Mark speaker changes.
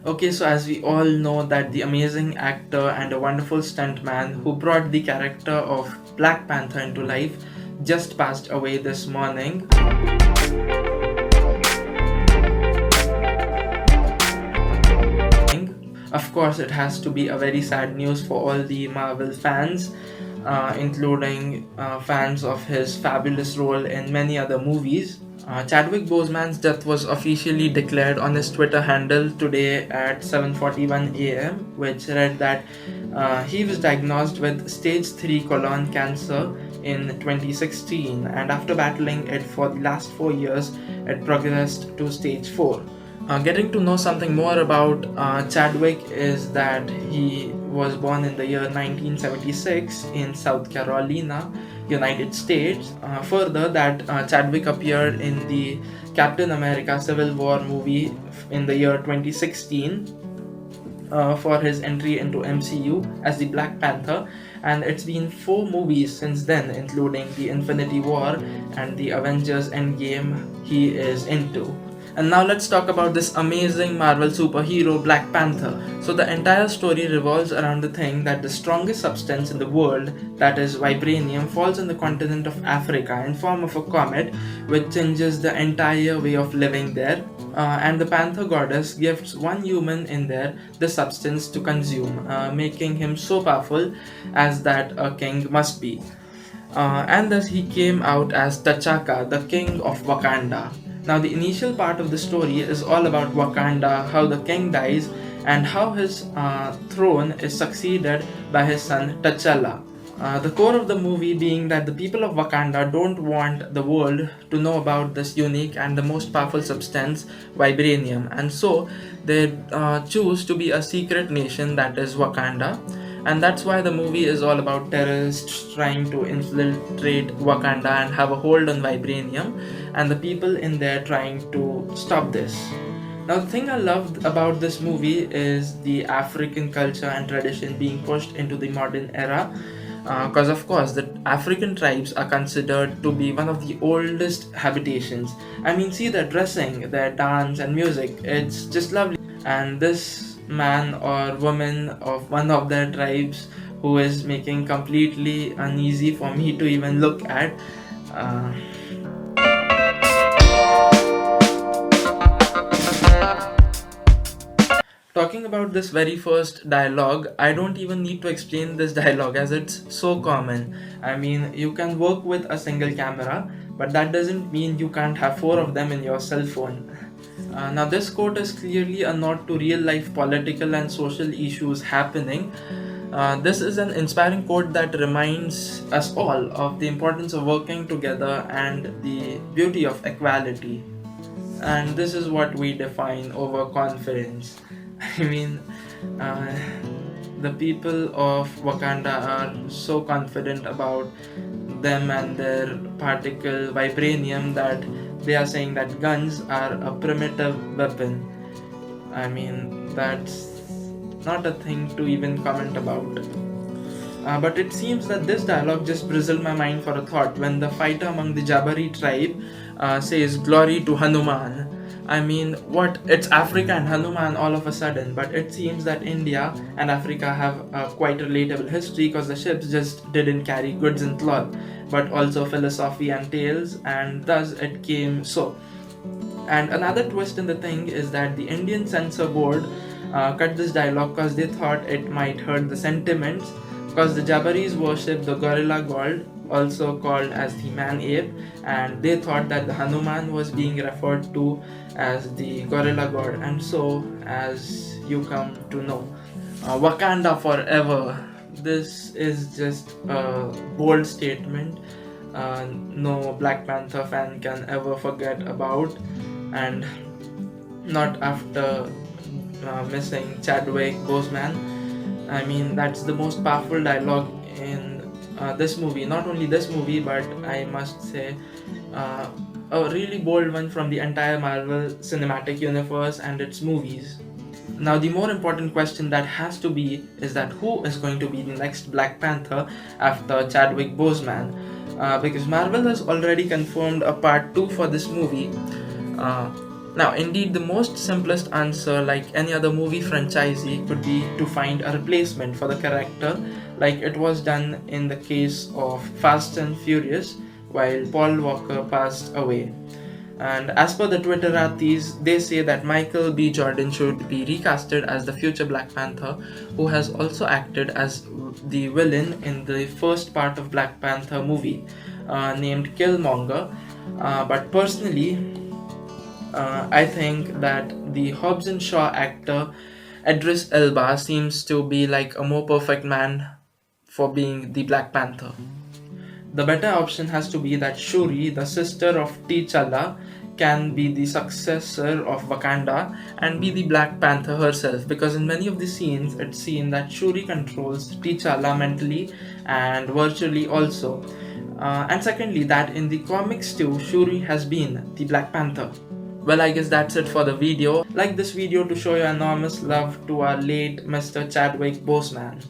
Speaker 1: Okay, so as we all know that the amazing actor and a wonderful stuntman who brought the character of Black Panther into life just passed away this morning. Of course, it has to be a very sad news for all the Marvel fans, including fans of his fabulous role in many other movies. Chadwick Boseman's death was officially declared on his Twitter handle today at 7:41 a.m., which read that he was diagnosed with stage 3 colon cancer in 2016, and after battling it for the last 4 years, it progressed to stage 4. Getting to know something more about Chadwick is that he was born in the year 1976 in South Carolina, United States. Further, that Chadwick appeared in the Captain America Civil War movie in the year 2016 for his entry into MCU as the Black Panther, and it's been 4 movies since then, including the Infinity War and the Avengers Endgame he is into. And now let's talk about this amazing Marvel superhero Black Panther. So the entire story revolves around the thing that the strongest substance in the world, that is vibranium, falls on the continent of Africa in form of a comet, which changes the entire way of living there. And the Panther goddess gives one human in there the substance to consume, making him so powerful as that a king must be. And thus he came out as T'Chaka, the king of Wakanda. Now, the initial part of the story is all about Wakanda, how the king dies, and how his throne is succeeded by his son T'Challa. The core of the movie being that the people of Wakanda don't want the world to know about this unique and the most powerful substance, vibranium, and so they choose to be a secret nation, that is Wakanda, and that's why the movie is all about terrorists trying to infiltrate Wakanda and have a hold on vibranium, and the people in there trying to stop this. Now, the thing I loved about this movie is the African culture and tradition being pushed into the modern era. Because, of course, the African tribes are considered to be one of the oldest habitations. I mean, see their dressing, their dance, and music, it's just lovely. And this man or woman of one of their tribes who is making completely uneasy for me to even look at. Uh, Talking about this very first dialogue, I don't even need to explain this dialogue as it's so common. I mean, you can work with a single camera, but that doesn't mean you can't have 4 of them in your cell phone. Now, this quote is clearly a nod to real life political and social issues happening. This is an inspiring quote that reminds us all of the importance of working together and the beauty of equality. And this is what we define overconfidence. I mean, uh, the people of Wakanda are so confident about them and their particle vibranium that they are saying that guns are a primitive weapon. I mean, that's not a thing to even comment about. But it seems that this dialogue just bristled my mind for a thought when the fighter among the Jabari tribe says, "Glory to Hanuman." I mean, what? It's Africa and Hanuman all of a sudden, but it seems that India and Africa have a quite relatable history because the ships just didn't carry goods and cloth, but also philosophy and tales, and thus it came so. And another twist in the thing is that the Indian censor board cut this dialogue because they thought it might hurt the sentiments, because the Jabaris worship the gorilla god, also called as the man ape, and they thought that the Hanuman was being referred to as the gorilla god, and so, as you come to know, Wakanda Forever. This is just a bold statement. No Black Panther fan can ever forget about, and not after missing Chadwick Boseman. I mean, that's the most powerful dialogue in this movie. Not only this movie, but I must say, a really bold one from the entire Marvel Cinematic Universe and its movies. Now, the more important question that has to be is that who is going to be the next Black Panther after Chadwick Boseman? Because Marvel has already confirmed a part 2 for this movie. Uh, Now, indeed, the most simplest answer, like any other movie franchisee, could be to find a replacement for the character, like it was done in the case of Fast and Furious, while Paul Walker passed away. And as per the Twitteratis, they say that Michael B. Jordan should be recasted as the future Black Panther, who has also acted as the villain in the first part of Black Panther movie, named Killmonger. But personally, I think that the Hobbs and Shaw actor Idris Elba seems to be like a more perfect man for being the Black Panther. The better option has to be that Shuri, the sister of T'Challa, can be the successor of Wakanda and be the Black Panther herself, because in many of the scenes it's seen that Shuri controls T'Challa mentally and virtually also. And secondly, that in the comics too, Shuri has been the Black Panther. Well, I guess that's it for the video. Like this video to show your enormous love to our late Mr. Chadwick Boseman.